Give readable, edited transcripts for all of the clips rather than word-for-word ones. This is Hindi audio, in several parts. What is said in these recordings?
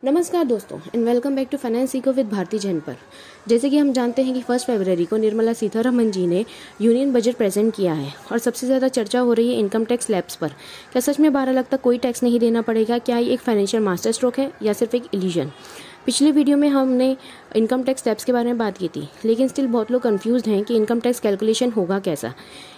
नमस्कार दोस्तों and welcome back to finance सीखो विद भारती जैन पर। जैसे कि हम जानते हैं कि 1 फरवरी को निर्मला सीतारमण जी ने यूनियन बजट प्रेजेंट किया है और सबसे ज़्यादा चर्चा हो रही है इनकम टैक्स स्लैब्स पर। क्या सच में 12 लाख तक कोई टैक्स नहीं देना पड़ेगा? क्या ये एक फाइनेंशियल मास्टर स्ट्रोक है या सिर्फ एक इल्यूजन? पिछली वीडियो में हमने इनकम टैक्स स्लैब्स के बारे में बात की थी, लेकिन स्टिल बहुत लोग कंफ्यूज्ड हैं कि इनकम टैक्स कैलकुलेशन होगा कैसा।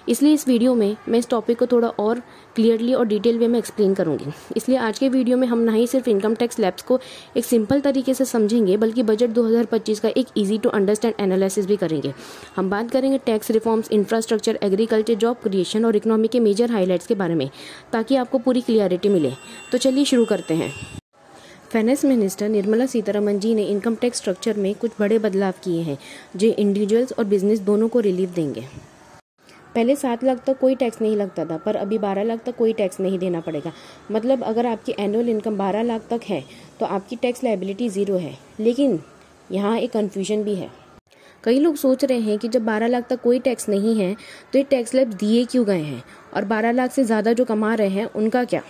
इसलिए इस वीडियो में मैं इस टॉपिक को थोड़ा और क्लियरली और डिटेल वे में एक्सप्लेन करूंगी। इसलिए आज के वीडियो में हम ना ही सिर्फ इनकम टैक्स स्लैब्स को एक सिंपल तरीके से समझेंगे, बल्कि बजट 2025 का एक ईजी टू अंडरस्टैंड एनालिसिस भी करेंगे। हम बात करेंगे tax reforms, infrastructure, agriculture, job creation और इकोनॉमी के मेजर हाईलाइट्स के बारे में, ताकि आपको पूरी क्लियरिटी मिले। तो चलिए शुरू करते हैं। फाइनेंस मिनिस्टर निर्मला सीतारमण जी ने इनकम टैक्स स्ट्रक्चर में कुछ बड़े बदलाव किए हैं जो इंडिविजुअल्स और बिजनेस दोनों को रिलीफ देंगे। पहले 7 लाख तक कोई टैक्स नहीं लगता था, पर अभी 12 लाख तक कोई टैक्स नहीं देना पड़ेगा। मतलब अगर आपकी एनुअल इनकम 12 लाख तक है तो आपकी टैक्स लायबिलिटी 0 है। लेकिन यहाँ एक कन्फ्यूजन भी है। कई लोग सोच रहे हैं कि जब 12 लाख तक कोई टैक्स नहीं है तो ये टैक्स स्लैब दिए क्यों गए हैं, और 12 लाख से ज़्यादा जो कमा रहे हैं उनका क्या।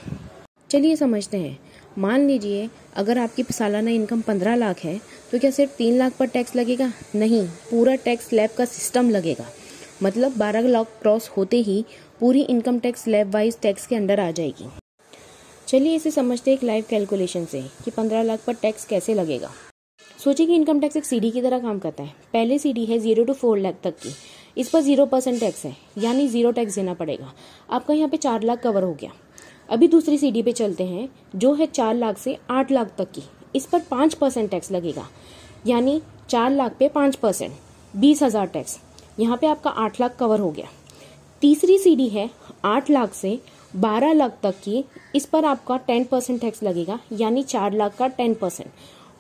चलिए समझते हैं। मान लीजिए अगर आपकी सालाना इनकम 15 लाख है तो क्या सिर्फ 3 लाख पर टैक्स लगेगा? नहीं, पूरा टैक्स स्लैब का सिस्टम लगेगा। मतलब 12 लाख क्रॉस होते ही पूरी income tax slab wise tax के अंडर आ जाएगी। चलिए इसे समझते हैं एक लाइव कैलकुलेशन से कि 15 लाख पर टैक्स कैसे लगेगा। सोचिए कि इनकम टैक्स एक सीडी की तरह काम करता है। पहले सीडी है 0 to 4 लाख तक की। इस पर 0% टैक्स है, यानी 0 टैक्स देना पड़ेगा। आपका यहाँ पे 4 लाख कवर हो गया। अभी दूसरी सीडी पे चलते हैं जो है 4 लाख से 8 लाख तक की। इस पर 5% टैक्स लगेगा, यानी 4 लाख पे 5%, 20,000 टैक्स। यहाँ पे आपका 8 लाख कवर हो गया। तीसरी सीडी है 8 लाख से 12 लाख तक की। इस पर आपका 10% टैक्स लगेगा, यानी 4 लाख का 10%,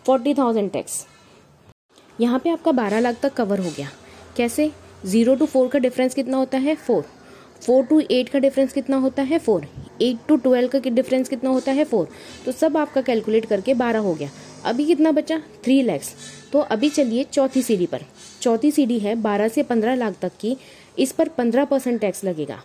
40,000 टैक्स। यहाँ पे आपका 12 लाख तक कवर हो गया। कैसे? 0 to 4 का डिफरेंस कितना होता है? 4 to 8 का डिफरेंस कितना होता है? 4 8 to 12 का डिफरेंस कितना होता है? 4। तो सब आपका कैलकुलेट करके 12 हो गया। अभी कितना बचा? 3 लाख। तो अभी चलिए चौथी सीडी पर। चौथी सीडी है 12 से 15 लाख तक की। इस पर 15% टैक्स लगेगा।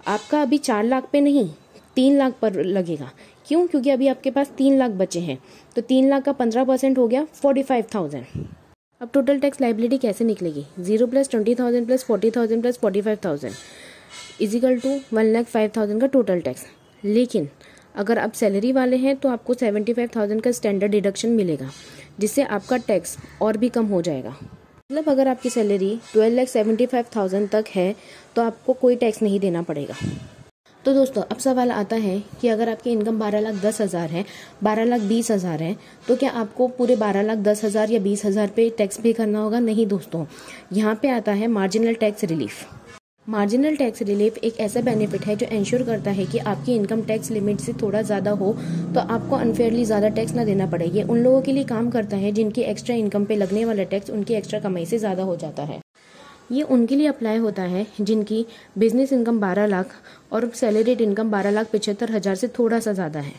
आपका अभी 4 लाख पे नहीं, 3 लाख पर लगेगा। क्यों? क्योंकि अभी आपके पास 3 लाख बचे हैं। तो 3 लाख का 15% हो गया 45,000। अब टोटल टैक्स लाइबिलिटी कैसे निकलेगी? 0 + 20,000 + 40,000 + 45,000 इजिकल टू 1,05,000 का टोटल टैक्स। लेकिन अगर आप सैलरी वाले हैं तो आपको 75,000 का स्टैंडर्ड डिडक्शन मिलेगा, जिससे आपका टैक्स और भी कम हो जाएगा। मतलब अगर आपकी सैलरी 12,75,000 तक है तो आपको कोई टैक्स नहीं देना पड़ेगा। तो दोस्तों अब सवाल आता है कि अगर आपकी इनकम 12,10,000 है, 12,20,000 है, तो क्या आपको पूरे 12,10,000 या 20,000 पे टैक्स पे करना होगा? नहीं दोस्तों, यहाँ पे आता है marginal tax relief. Marginal tax relief एक ऐसा बेनिफिट है जो इंश्योर करता है कि आपकी इनकम टैक्स लिमिट से थोड़ा ज़्यादा हो तो आपको अनफेयरली ज़्यादा टैक्स ना देना पड़े। ये उन लोगों के लिए काम करता है जिनकी एक्स्ट्रा इनकम पे लगने वाला टैक्स उनकी एक्स्ट्रा कमाई से ज़्यादा हो जाता है। ये उनके लिए अप्लाई होता है जिनकी बिजनेस इनकम 12 लाख और सैलरीड इनकम 12,75,000 से थोड़ा सा ज़्यादा है।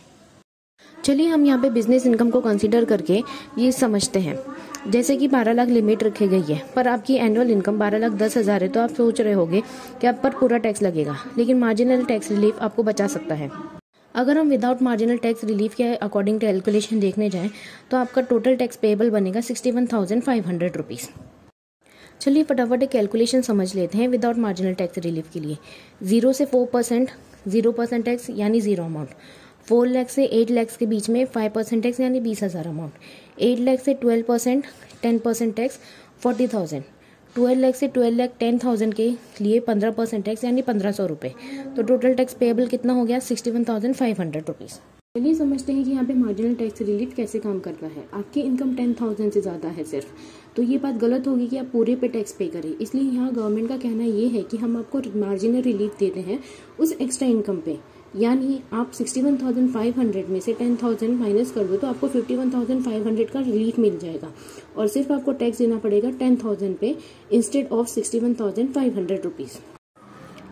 चलिए हम यहाँ पे बिजनेस इनकम को कंसीडर करके ये समझते हैं। जैसे कि 12 लाख लिमिट रखी गई है, पर आपकी एनुअल इनकम 12,10,000 है, तो आप सोच रहे होंगे कि आप पर पूरा टैक्स लगेगा, लेकिन मार्जिनल टैक्स रिलीफ आपको बचा सकता है। अगर हम विदाउट मार्जिनल टैक्स रिलीफ के अकॉर्डिंग कैलकुलेशन देखने जाएं तो आपका टोटल टैक्स पेएबल बनेगा 61,500 रुपीज़। चलिए फटाफट एक कैलकुलेशन समझ लेते हैं विदाउट मार्जिनल टैक्स रिलीफ के लिए। 0 से 4% 0% टैक्स, यानी 0 अमाउंट। 4 लाख से 8 लाख के बीच में 5% टैक्स, यानी 20,000 अमाउंट। 8 लाख से 12% 10% टैक्स, 40,000। 12 लाख से 12,10,000 के लिए 15% टैक्स, यानी 1,500 रुपये। तो टोटल टैक्स पेएबल कितना हो गया? 61,500 रुपीज़। चलिए समझते हैं कि यहाँ पे मार्जिनल टैक्स रिलीफ कैसे काम करता है। आपकी इनकम 10,000 से ज़्यादा है सिर्फ, तो ये बात गलत होगी कि आप पूरे पे टैक्स पे करें। इसलिए यहाँ गवर्नमेंट का कहना ये है कि हम आपको मार्जिनल रिलीफ देते हैं उस एक्स्ट्रा इनकम पे। यानी आप 61,500 में से 10,000 माइनस कर दो तो आपको 51,500 का रिलीफ मिल जाएगा, और सिर्फ आपको टैक्स देना पड़ेगा 10,000 पे इंस्टेड ऑफ 61,500 रुपीज़।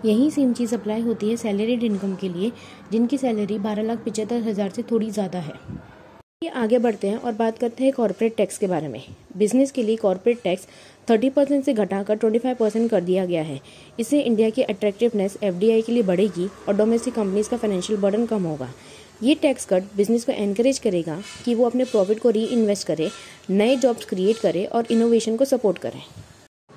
यही सेम चीज़ अप्लाई होती है सैलरीड इनकम के लिए, जिनकी सैलरी 12,75,000 से थोड़ी ज़्यादा है। ये आगे बढ़ते हैं और बात करते हैं कॉर्पोरेट टैक्स के बारे में। बिजनेस के लिए कॉर्पोरेट टैक्स 30% से घटाकर 25% कर दिया गया है। इससे इंडिया की अट्रैक्टिवनेस एफडीआई के लिए बढ़ेगी और डोमेस्टिक कंपनीज का फाइनेंशियल बर्डन कम होगा। ये टैक्स कट बिजनेस को एनकरेज करेगा कि वो अपने प्रॉफिट को री इन्वेस्ट करे, नए जॉब्स क्रिएट करे और इनोवेशन को सपोर्ट करें।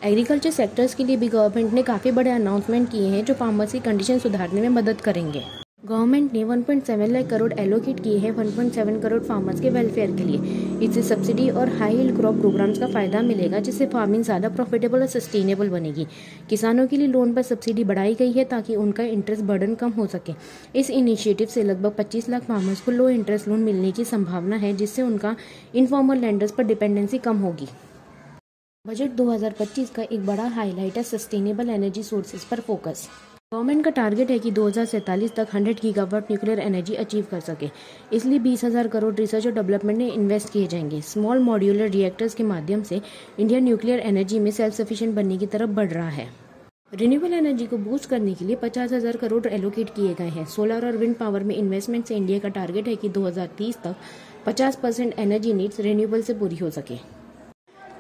एग्रीकल्चर सेक्टर्स के लिए भी गवर्नमेंट ने काफ़ी बड़े अनाउंसमेंट किए हैं जो फार्मर्स की कंडीशन सुधारने में मदद करेंगे। गवर्नमेंट ने 1.7 लाख करोड़ एलोकेट किए हैं 1.7 करोड़ फार्मर्स के वेलफेयर के लिए। इससे सब्सिडी और हाई यील्ड क्रॉप प्रोग्राम्स का फायदा मिलेगा, जिससे फार्मिंग ज़्यादा प्रॉफिटेबल और सस्टेनेबल बनेगी। किसानों के लिए लोन पर सब्सिडी बढ़ाई गई है ताकि उनका इंटरेस्ट बर्डन कम हो सके। इस इनिशिएटिव से लगभग 25 लाख फार्मर्स को लो इंटरेस्ट लोन मिलने की संभावना है, जिससे उनका इनफॉर्मल लैंडर्स पर डिपेंडेंसी कम होगी। बजट 2025 का एक बड़ा हाईलाइट है सस्टेनेबल एनर्जी सोर्सेज पर फोकस। गवर्नमेंट का टारगेट है कि 2047 तक 100 गीगावाट न्यूक्लियर एनर्जी अचीव कर सके। इसलिए 20,000 करोड़ रिसर्च और डेवलपमेंट में इन्वेस्ट किए जाएंगे। स्मॉल मॉड्यूलर रिएक्टर्स के माध्यम से इंडिया न्यूक्लियर एनर्जी में सेल्फ सफिशिएंट बनने की तरफ बढ़ रहा है। रिन्यूएबल एनर्जी को बूस्ट करने के लिए 50,000 करोड़ एलोकेट किए गए हैं। सोलर और विंड पावर में इन्वेस्टमेंट से इंडिया का टारगेट है कि 2030 तक 50% एनर्जी नीड्स रिन्यूएबल से पूरी हो सके।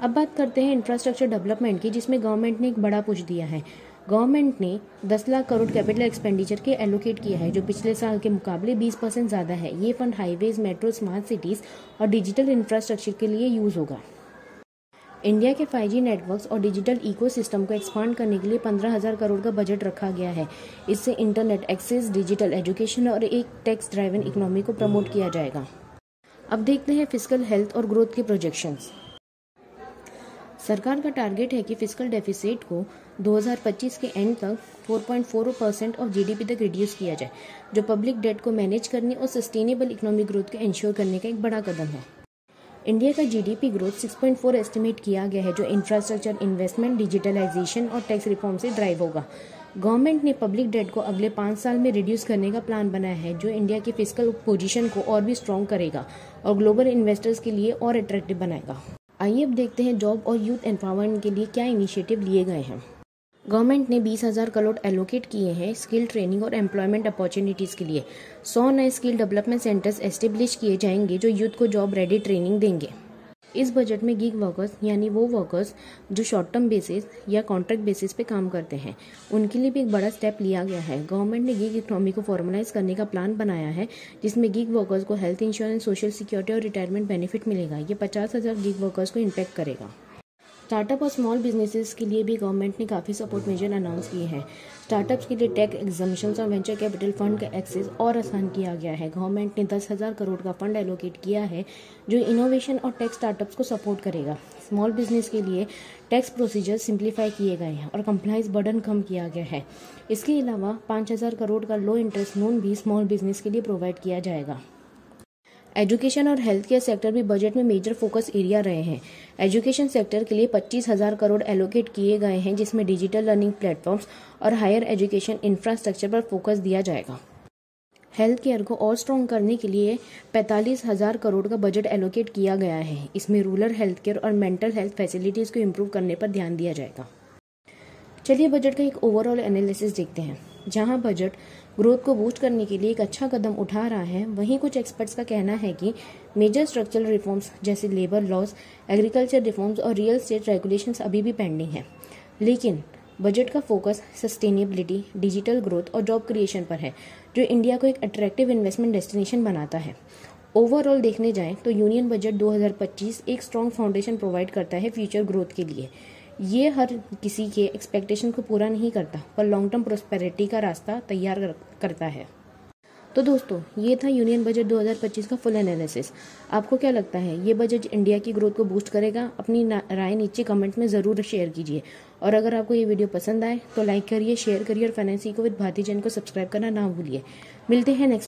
अब बात करते हैं इंफ्रास्ट्रक्चर डेवलपमेंट की, जिसमें गवर्नमेंट ने एक बड़ा पुश दिया है। गवर्नमेंट ने 10 लाख करोड़ कैपिटल एक्सपेंडिचर के एलोकेट किया है, जो पिछले साल के मुकाबले 20% ज़्यादा है। ये fund highways, metro, smart cities और डिजिटल इंफ्रास्ट्रक्चर के लिए यूज़ होगा। इंडिया के 5G नेटवर्क्स और डिजिटल इकोसिस्टम को एक्सपांड करने के लिए 15,000 करोड़ का बजट रखा गया है। इससे इंटरनेट एक्सेस, डिजिटल एजुकेशन और एक टैक्स ड्राइवन इकोनॉमी को प्रमोट किया जाएगा। अब देखते हैं फिस्कल हेल्थ और ग्रोथ के प्रोजेक्शंस। सरकार का टारगेट है कि फिस्कल डेफिसिट को 2025 के एंड तक 4.4% ऑफ जीडीपी तक रिड्यूस किया जाए, जो पब्लिक डेट को मैनेज करने और सस्टेनेबल इकोनॉमिक ग्रोथ को इंश्योर करने का एक बड़ा कदम है। इंडिया का जीडीपी ग्रोथ 6.4 एस्टिमेट किया गया है, जो इंफ्रास्ट्रक्चर इन्वेस्टमेंट, डिजिटलाइजेशन और टैक्स रिफॉर्म से ड्राइव होगा। गवर्नमेंट ने पब्लिक डेट को अगले 5 साल में रिड्यूस करने का प्लान बनाया है, जो इंडिया की फिस्कल पोजीशन को और भी स्ट्रॉन्ग करेगा और ग्लोबल इन्वेस्टर्स के लिए और अट्रैक्टिव बनाएगा। आइए अब देखते हैं जॉब और यूथ एम्पावरमेंट के लिए क्या इनिशिएटिव लिए गए हैं। गवर्नमेंट ने 20,000 करोड़ एलोकेट किए हैं स्किल ट्रेनिंग और एम्प्लॉयमेंट अपॉर्चुनिटीज़ के लिए। 100 नए स्किल डेवलपमेंट सेंटर्स एस्टेब्लिश किए जाएंगे जो यूथ को जॉब रेडी ट्रेनिंग देंगे। इस बजट में गिग वर्कर्स यानी वो वर्कर्स जो शॉर्ट टर्म बेसिस या कॉन्ट्रैक्ट बेसिस पे काम करते हैं, उनके लिए भी एक बड़ा स्टेप लिया गया है। गवर्नमेंट ने गिग इकोनॉमी को फॉर्मलाइज करने का प्लान बनाया है, जिसमें गिग वर्कर्स को हेल्थ इंश्योरेंस, सोशल सिक्योरिटी और रिटायरमेंट बेनिफिट मिलेगा। ये 50,000 गिग वर्कर्स को इम्पैक्ट करेगा। स्टार्टअप और स्मॉल बिजनेसेस के लिए भी गवर्नमेंट ने काफ़ी सपोर्ट मेजर अनाउंस किए हैं। स्टार्टअप्स के लिए टैक्स एग्जम्पशंस और वेंचर कैपिटल फंड का एक्सेस और आसान किया गया है। गवर्नमेंट ने 10,000 करोड़ का फंड एलोकेट किया है, जो इनोवेशन और टैक्स स्टार्टअप्स को सपोर्ट करेगा। स्मॉल बिजनेस के लिए टैक्स प्रोसीजर सिंप्लीफाई किए गए हैं और कंप्लाइंस बर्डन कम किया गया है। इसके अलावा 5,000 करोड़ का लो इंटरेस्ट लोन भी स्मॉल बिजनेस के लिए प्रोवाइड किया जाएगा। एजुकेशन और हेल्थ केयर सेक्टर भी बजट में मेजर फोकस एरिया रहे हैं। एजुकेशन सेक्टर के लिए 25,000 करोड़ एलोकेट किए गए हैं, जिसमें डिजिटल लर्निंग प्लेटफॉर्म्स और हायर एजुकेशन इंफ्रास्ट्रक्चर पर फोकस दिया जाएगा। हेल्थ केयर को और स्ट्रॉन्ग करने के लिए 45,000 करोड़ का बजट एलोकेट किया गया है। इसमें रूरल हेल्थ केयर और मेंटल हेल्थ फैसिलिटीज़ को इम्प्रूव करने पर ध्यान दिया जाएगा। चलिए बजट का एक ओवरऑल एनालिसिस देखते हैं। जहां बजट ग्रोथ को बूस्ट करने के लिए एक अच्छा कदम उठा रहा है, वहीं कुछ एक्सपर्ट्स का कहना है कि मेजर स्ट्रक्चरल रिफॉर्म्स जैसे लेबर लॉज, एग्रीकल्चर रिफॉर्म्स और रियल एस्टेट रेगुलेशंस अभी भी पेंडिंग है। लेकिन बजट का फोकस सस्टेनेबिलिटी, डिजिटल ग्रोथ और जॉब क्रिएशन पर है, जो इंडिया को एक अट्रैक्टिव इन्वेस्टमेंट डेस्टिनेशन बनाता है। ओवरऑल देखने जाएं तो यूनियन बजट 2025 एक स्ट्रॉन्ग फाउंडेशन प्रोवाइड करता है फ्यूचर ग्रोथ के लिए। ये हर किसी के एक्सपेक्टेशन को पूरा नहीं करता, पर लॉन्ग टर्म प्रोस्पेरिटी का रास्ता तैयार करता है। तो दोस्तों, ये था यूनियन बजट 2025 का फुल एनालिसिस। आपको क्या लगता है, ये बजट इंडिया की ग्रोथ को बूस्ट करेगा? अपनी राय नीचे कमेंट में ज़रूर शेयर कीजिए। और अगर आपको ये वीडियो पसंद आए तो लाइक करिए, शेयर करिए और finance echo with Bharti Jain को सब्सक्राइब करना ना भूलिए। मिलते हैं नेक्स्ट